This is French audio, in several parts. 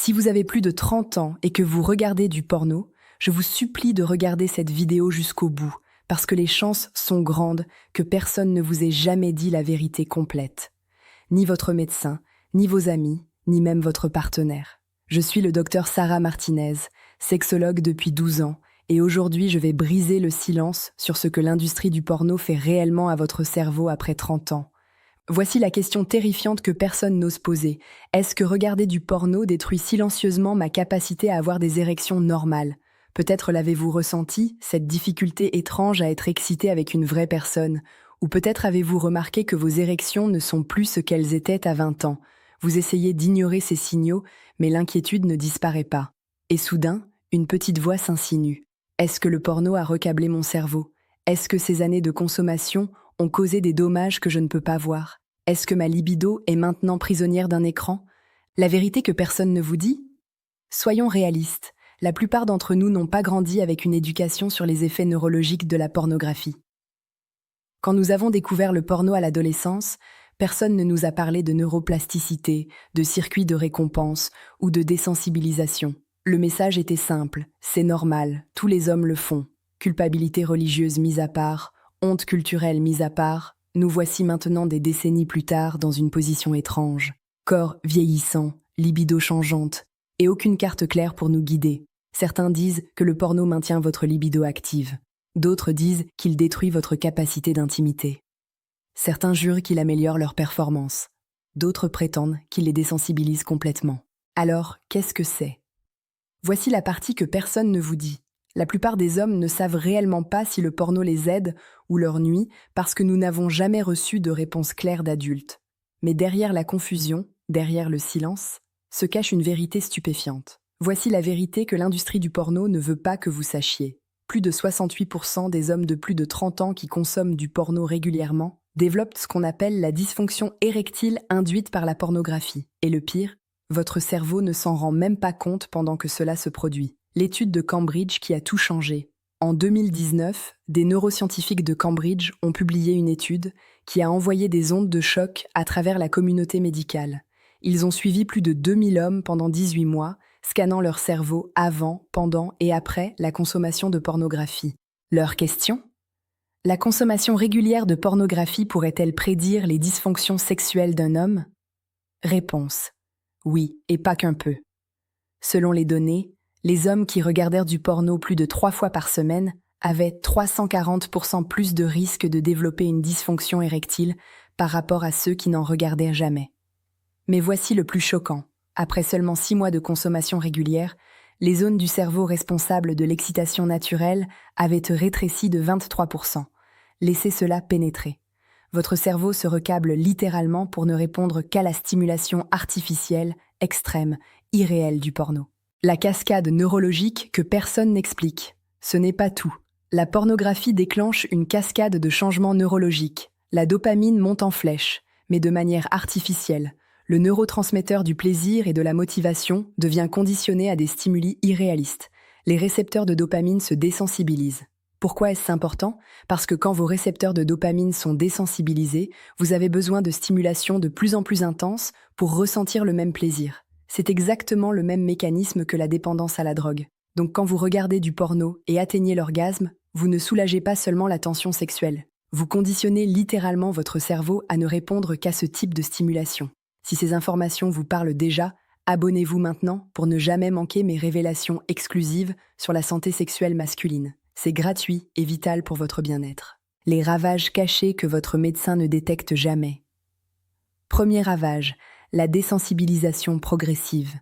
Si vous avez plus de 30 ans et que vous regardez du porno, je vous supplie de regarder cette vidéo jusqu'au bout, parce que les chances sont grandes que personne ne vous ait jamais dit la vérité complète. Ni votre médecin, ni vos amis, ni même votre partenaire. Je suis le docteur Sarah Martinez, sexologue depuis 12 ans, et aujourd'hui je vais briser le silence sur ce que l'industrie du porno fait réellement à votre cerveau après 30 ans. Voici la question terrifiante que personne n'ose poser. Est-ce que regarder du porno détruit silencieusement ma capacité à avoir des érections normales? Peut-être l'avez-vous ressenti, cette difficulté étrange à être excité avec une vraie personne. Ou peut-être avez-vous remarqué que vos érections ne sont plus ce qu'elles étaient à 20 ans. Vous essayez d'ignorer ces signaux, mais l'inquiétude ne disparaît pas. Et soudain, une petite voix s'insinue. Est-ce que le porno a recablé mon cerveau? Est-ce que ces années de consommation ont causé des dommages que je ne peux pas voir? Est-ce que ma libido est maintenant prisonnière d'un écran? La vérité que personne ne vous dit? Soyons réalistes, la plupart d'entre nous n'ont pas grandi avec une éducation sur les effets neurologiques de la pornographie. Quand nous avons découvert le porno à l'adolescence, personne ne nous a parlé de neuroplasticité, de circuits de récompense ou de désensibilisation. Le message était simple, c'est normal, tous les hommes le font. Culpabilité religieuse mise à part, honte culturelle mise à part, nous voici maintenant des décennies plus tard dans une position étrange. Corps vieillissant, libido changeante, et aucune carte claire pour nous guider. Certains disent que le porno maintient votre libido active. D'autres disent qu'il détruit votre capacité d'intimité. Certains jurent qu'il améliore leur performance. D'autres prétendent qu'il les désensibilise complètement. Alors, qu'est-ce que c'est? Voici la partie que personne ne vous dit. La plupart des hommes ne savent réellement pas si le porno les aide ou leur nuit parce que nous n'avons jamais reçu de réponse claire d'adultes. Mais derrière la confusion, derrière le silence, se cache une vérité stupéfiante. Voici la vérité que l'industrie du porno ne veut pas que vous sachiez. Plus de 68% des hommes de plus de 30 ans qui consomment du porno régulièrement développent ce qu'on appelle la dysfonction érectile induite par la pornographie. Et le pire, votre cerveau ne s'en rend même pas compte pendant que cela se produit. L'étude de Cambridge qui a tout changé. En 2019, des neuroscientifiques de Cambridge ont publié une étude qui a envoyé des ondes de choc à travers la communauté médicale. Ils ont suivi plus de 2000 hommes pendant 18 mois, scannant leur cerveau avant, pendant et après la consommation de pornographie. Leur question? La consommation régulière de pornographie pourrait-elle prédire les dysfonctions sexuelles d'un homme? Réponse: oui, et pas qu'un peu. Selon les données, les hommes qui regardèrent du porno plus de 3 fois par semaine avaient 340% plus de risques de développer une dysfonction érectile par rapport à ceux qui n'en regardaient jamais. Mais voici le plus choquant. Après seulement 6 mois de consommation régulière, les zones du cerveau responsables de l'excitation naturelle avaient rétréci de 23%. Laissez cela pénétrer. Votre cerveau se recable littéralement pour ne répondre qu'à la stimulation artificielle, extrême, irréelle du porno. La cascade neurologique que personne n'explique. Ce n'est pas tout. La pornographie déclenche une cascade de changements neurologiques. La dopamine monte en flèche, mais de manière artificielle. Le neurotransmetteur du plaisir et de la motivation devient conditionné à des stimuli irréalistes. Les récepteurs de dopamine se désensibilisent. Pourquoi est-ce important? Parce que quand vos récepteurs de dopamine sont désensibilisés, vous avez besoin de stimulation de plus en plus intense pour ressentir le même plaisir. C'est exactement le même mécanisme que la dépendance à la drogue. Donc quand vous regardez du porno et atteignez l'orgasme, vous ne soulagez pas seulement la tension sexuelle. Vous conditionnez littéralement votre cerveau à ne répondre qu'à ce type de stimulation. Si ces informations vous parlent déjà, abonnez-vous maintenant pour ne jamais manquer mes révélations exclusives sur la santé sexuelle masculine. C'est gratuit et vital pour votre bien-être. Les ravages cachés que votre médecin ne détecte jamais. Premier ravage, la désensibilisation progressive.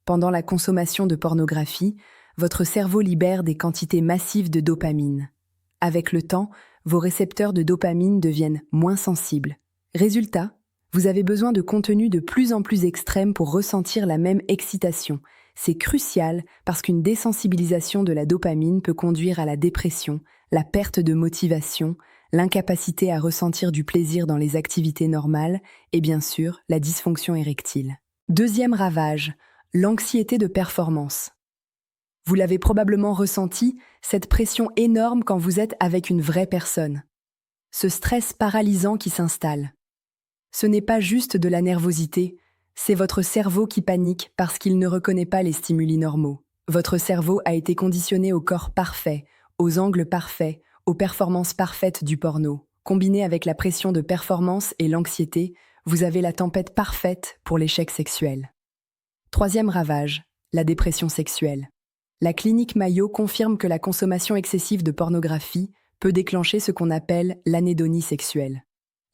Pendant la consommation de pornographie, votre cerveau libère des quantités massives de dopamine. Avec le temps, vos récepteurs de dopamine deviennent moins sensibles. Résultat, vous avez besoin de contenus de plus en plus extrêmes pour ressentir la même excitation. C'est crucial parce qu'une désensibilisation de la dopamine peut conduire à la dépression, la perte de motivation, l'incapacité à ressentir du plaisir dans les activités normales et bien sûr la dysfonction érectile. Deuxième ravage, l'anxiété de performance. Vous l'avez probablement ressenti, cette pression énorme quand vous êtes avec une vraie personne. Ce stress paralysant qui s'installe. Ce n'est pas juste de la nervosité, C'est votre cerveau qui panique parce qu'il ne reconnaît pas les stimuli normaux. Votre cerveau a été conditionné au corps parfait, aux angles parfaits, aux performances parfaites du porno. Combiné avec la pression de performance et l'anxiété, vous avez la tempête parfaite pour l'échec sexuel. Troisième ravage, la dépression sexuelle. La clinique Mayo confirme que la consommation excessive de pornographie peut déclencher ce qu'on appelle l'anédonie sexuelle,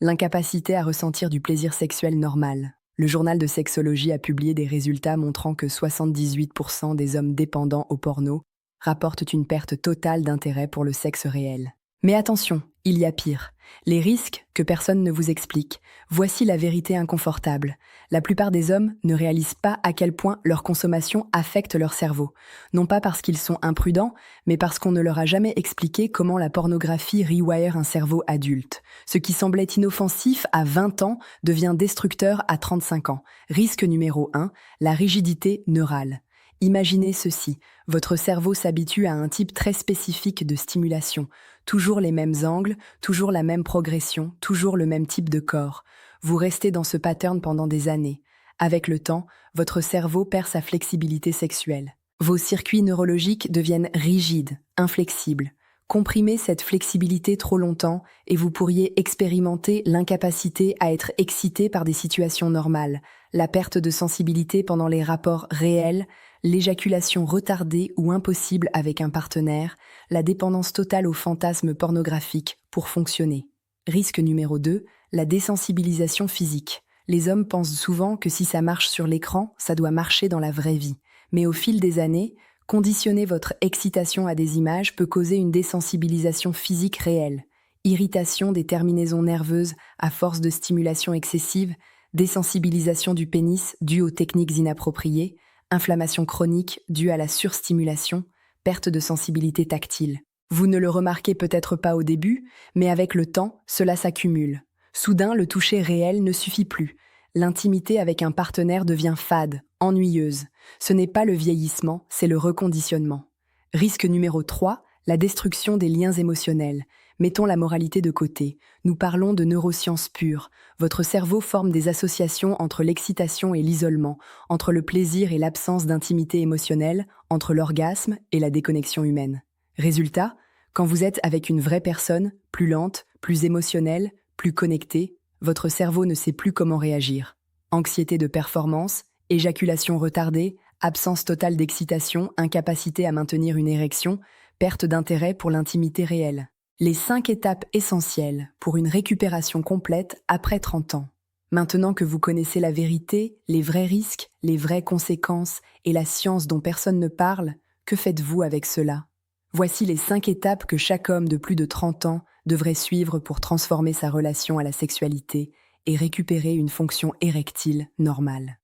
l'incapacité à ressentir du plaisir sexuel normal. Le journal de sexologie a publié des résultats montrant que 78% des hommes dépendants au porno rapportent une perte totale d'intérêt pour le sexe réel. Mais attention, il y a pire. Les risques que personne ne vous explique. Voici la vérité inconfortable. La plupart des hommes ne réalisent pas à quel point leur consommation affecte leur cerveau. Non pas parce qu'ils sont imprudents, mais parce qu'on ne leur a jamais expliqué comment la pornographie rewire un cerveau adulte. Ce qui semblait inoffensif à 20 ans devient destructeur à 35 ans. Risque numéro 1, la rigidité neurale. Imaginez ceci, votre cerveau s'habitue à un type très spécifique de stimulation. Toujours les mêmes angles, toujours la même progression, toujours le même type de corps. Vous restez dans ce pattern pendant des années. Avec le temps, votre cerveau perd sa flexibilité sexuelle. Vos circuits neurologiques deviennent rigides, inflexibles. Comprimez cette flexibilité trop longtemps et vous pourriez expérimenter l'incapacité à être excité par des situations normales, la perte de sensibilité pendant les rapports réels, l'éjaculation retardée ou impossible avec un partenaire, la dépendance totale aux fantasmes pornographiques pour fonctionner. Risque numéro 2, la désensibilisation physique. Les hommes pensent souvent que si ça marche sur l'écran, ça doit marcher dans la vraie vie. Mais au fil des années, conditionner votre excitation à des images peut causer une désensibilisation physique réelle. Irritation des terminaisons nerveuses à force de stimulation excessive, désensibilisation du pénis due aux techniques inappropriées, inflammation chronique due à la surstimulation, perte de sensibilité tactile. Vous ne le remarquez peut-être pas au début, mais avec le temps, cela s'accumule. Soudain, le toucher réel ne suffit plus. L'intimité avec un partenaire devient fade, ennuyeuse. Ce n'est pas le vieillissement, c'est le reconditionnement. Risque numéro 3, la destruction des liens émotionnels. Mettons la moralité de côté. Nous parlons de neurosciences pures. Votre cerveau forme des associations entre l'excitation et l'isolement, entre le plaisir et l'absence d'intimité émotionnelle, entre l'orgasme et la déconnexion humaine. Résultat, quand vous êtes avec une vraie personne, plus lente, plus émotionnelle, plus connectée, votre cerveau ne sait plus comment réagir. Anxiété de performance, éjaculation retardée, absence totale d'excitation, incapacité à maintenir une érection, perte d'intérêt pour l'intimité réelle. Les 5 étapes essentielles pour une récupération complète après 30 ans. Maintenant que vous connaissez la vérité, les vrais risques, les vraies conséquences et la science dont personne ne parle, que faites-vous avec cela? Voici les 5 étapes que chaque homme de plus de 30 ans devrait suivre pour transformer sa relation à la sexualité et récupérer une fonction érectile normale.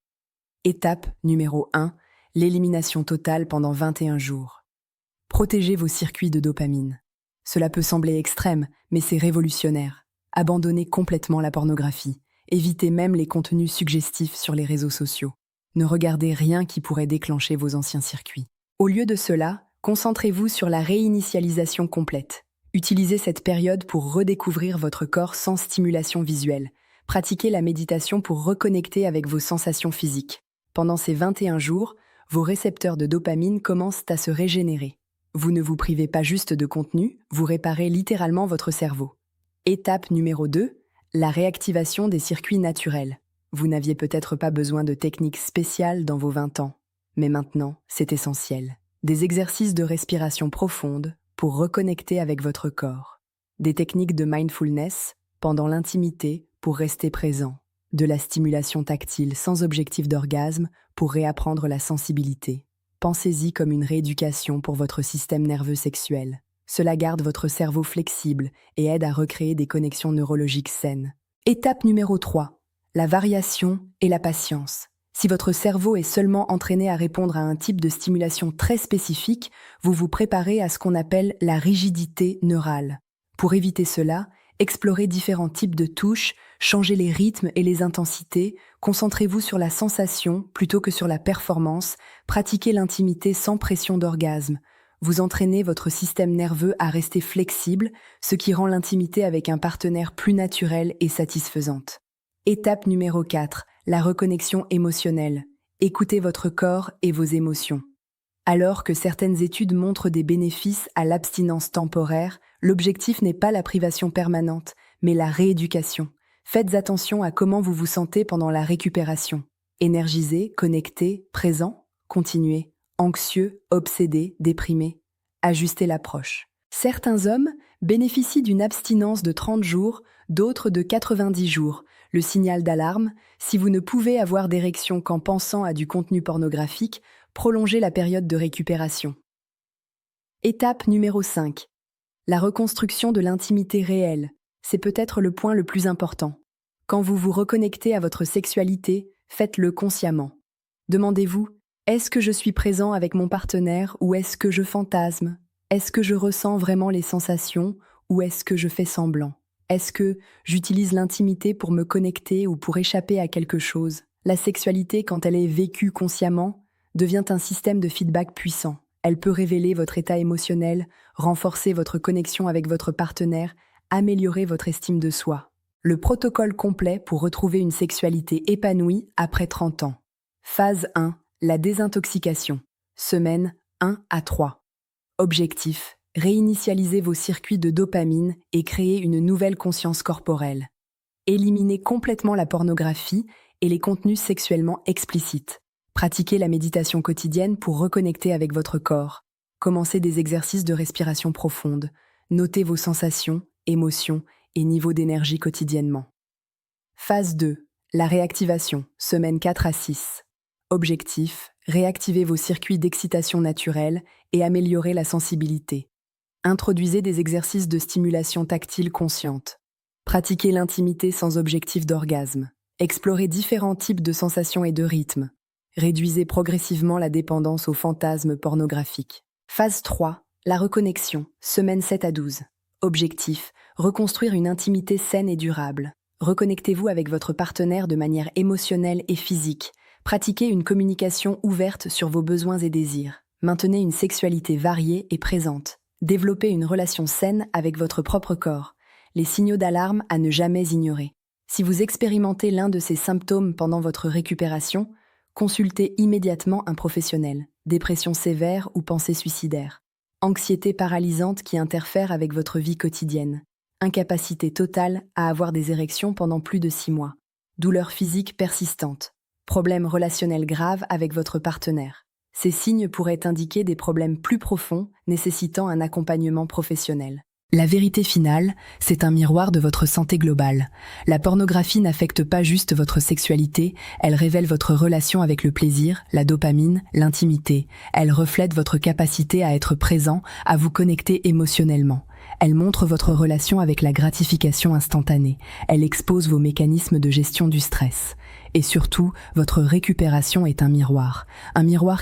Étape numéro 1, l'élimination totale pendant 21 jours. Protégez vos circuits de dopamine. Cela peut sembler extrême, mais c'est révolutionnaire. Abandonnez complètement la pornographie. Évitez même les contenus suggestifs sur les réseaux sociaux. Ne regardez rien qui pourrait déclencher vos anciens circuits. Au lieu de cela, concentrez-vous sur la réinitialisation complète. Utilisez cette période pour redécouvrir votre corps sans stimulation visuelle. Pratiquez la méditation pour reconnecter avec vos sensations physiques. Pendant ces 21 jours, vos récepteurs de dopamine commencent à se régénérer. Vous ne vous privez pas juste de contenu, vous réparez littéralement votre cerveau. Étape numéro 2, la réactivation des circuits naturels. Vous n'aviez peut-être pas besoin de techniques spéciales dans vos 20 ans, mais maintenant, c'est essentiel. Des exercices de respiration profonde pour reconnecter avec votre corps. Des techniques de mindfulness pendant l'intimité pour rester présent. De la stimulation tactile sans objectif d'orgasme pour réapprendre la sensibilité. Pensez-y comme une rééducation pour votre système nerveux sexuel. Cela garde votre cerveau flexible et aide à recréer des connexions neurologiques saines. Étape numéro 3. La variation et la patience. Si votre cerveau est seulement entraîné à répondre à un type de stimulation très spécifique, vous vous préparez à ce qu'on appelle la rigidité neurale. Pour éviter cela, explorez différents types de touches, changez les rythmes et les intensités, concentrez-vous sur la sensation plutôt que sur la performance, pratiquez l'intimité sans pression d'orgasme. Vous entraînez votre système nerveux à rester flexible, ce qui rend l'intimité avec un partenaire plus naturelle et satisfaisante. Étape numéro 4, la reconnexion émotionnelle. Écoutez votre corps et vos émotions. Alors que certaines études montrent des bénéfices à l'abstinence temporaire, l'objectif n'est pas la privation permanente, mais la rééducation. Faites attention à comment vous vous sentez pendant la récupération. Énergisé, connecté, présent, continuez. Anxieux, obsédé, déprimé. Ajustez l'approche. Certains hommes bénéficient d'une abstinence de 30 jours, d'autres de 90 jours. Le signal d'alarme, si vous ne pouvez avoir d'érection qu'en pensant à du contenu pornographique, prolongez la période de récupération. Étape numéro 5. La reconstruction de l'intimité réelle. C'est peut-être le point le plus important. Quand vous vous reconnectez à votre sexualité, faites-le consciemment. Demandez-vous, est-ce que je suis présent avec mon partenaire ou est-ce que je fantasme? Est-ce que je ressens vraiment les sensations ou est-ce que je fais semblant? Est-ce que j'utilise l'intimité pour me connecter ou pour échapper à quelque chose? La sexualité, quand elle est vécue consciemment, devient un système de feedback puissant. Elle peut révéler votre état émotionnel, renforcer votre connexion avec votre partenaire, améliorer votre estime de soi. Le protocole complet pour retrouver une sexualité épanouie après 30 ans. Phase 1. La désintoxication. Semaine 1 à 3. Objectif. Réinitialisez vos circuits de dopamine et créer une nouvelle conscience corporelle. Éliminez complètement la pornographie et les contenus sexuellement explicites. Pratiquez la méditation quotidienne pour reconnecter avec votre corps. Commencez des exercices de respiration profonde. Notez vos sensations, émotions et niveaux d'énergie quotidiennement. Phase 2. La réactivation, semaine 4 à 6. Objectif. Réactivez vos circuits d'excitation naturelle et améliorez la sensibilité. Introduisez des exercices de stimulation tactile consciente. Pratiquez l'intimité sans objectif d'orgasme. Explorez différents types de sensations et de rythmes. Réduisez progressivement la dépendance aux fantasmes pornographiques. Phase 3. La reconnexion, semaine 7 à 12. Objectif. Reconstruire une intimité saine et durable. Reconnectez-vous avec votre partenaire de manière émotionnelle et physique. Pratiquez une communication ouverte sur vos besoins et désirs. Maintenez une sexualité variée et présente. Développez une relation saine avec votre propre corps. Les signaux d'alarme à ne jamais ignorer. Si vous expérimentez l'un de ces symptômes pendant votre récupération, consultez immédiatement un professionnel. Dépression sévère ou pensée suicidaire. Anxiété paralysante qui interfère avec votre vie quotidienne. Incapacité totale à avoir des érections pendant plus de 6 mois. Douleurs physiques persistantes. Problèmes relationnels graves avec votre partenaire. Ces signes pourraient indiquer des problèmes plus profonds nécessitant un accompagnement professionnel. La vérité finale, c'est un miroir de votre santé globale. La pornographie n'affecte pas juste votre sexualité, elle révèle votre relation avec le plaisir, la dopamine, l'intimité. Elle reflète votre capacité à être présent, à vous connecter émotionnellement. Elle montre votre relation avec la gratification instantanée. Elle expose vos mécanismes de gestion du stress. Et surtout, votre récupération est un miroir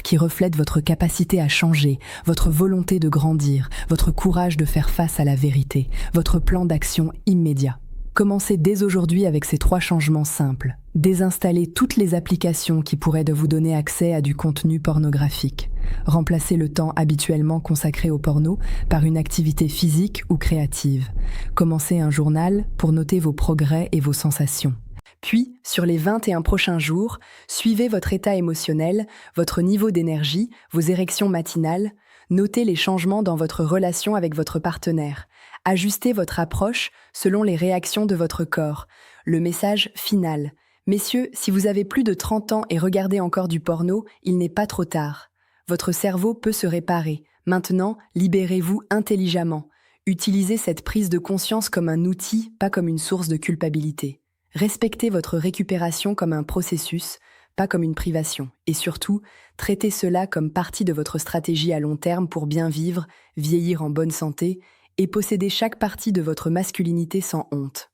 qui reflète votre capacité à changer, votre volonté de grandir, votre courage de faire face à la vérité, votre plan d'action immédiat. Commencez dès aujourd'hui avec ces 3 changements simples. Désinstallez toutes les applications qui pourraient vous donner accès à du contenu pornographique. Remplacez le temps habituellement consacré au porno par une activité physique ou créative. Commencez un journal pour noter vos progrès et vos sensations. Puis, sur les 21 prochains jours, suivez votre état émotionnel, votre niveau d'énergie, vos érections matinales, notez les changements dans votre relation avec votre partenaire. Ajustez votre approche selon les réactions de votre corps. Le message final. Messieurs, si vous avez plus de 30 ans et regardez encore du porno, il n'est pas trop tard. Votre cerveau peut se réparer. Maintenant, libérez-vous intelligemment. Utilisez cette prise de conscience comme un outil, pas comme une source de culpabilité. Respectez votre récupération comme un processus, pas comme une privation. Et surtout, traitez cela comme partie de votre stratégie à long terme pour bien vivre, vieillir en bonne santé et posséder chaque partie de votre masculinité sans honte.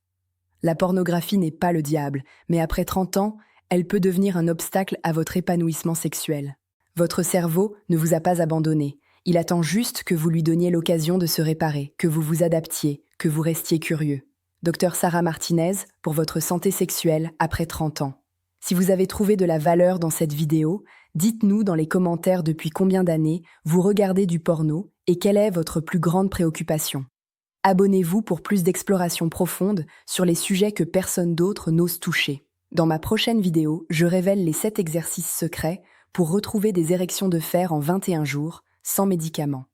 La pornographie n'est pas le diable, mais après 30 ans, elle peut devenir un obstacle à votre épanouissement sexuel. Votre cerveau ne vous a pas abandonné. Il attend juste que vous lui donniez l'occasion de se réparer, que vous vous adaptiez, que vous restiez curieux. Dr Sarah Martinez, pour votre santé sexuelle après 30 ans. Si vous avez trouvé de la valeur dans cette vidéo, dites-nous dans les commentaires depuis combien d'années vous regardez du porno et quelle est votre plus grande préoccupation. Abonnez-vous pour plus d'exploration profonde sur les sujets que personne d'autre n'ose toucher. Dans ma prochaine vidéo, je révèle les 7 exercices secrets pour retrouver des érections de fer en 21 jours, sans médicaments.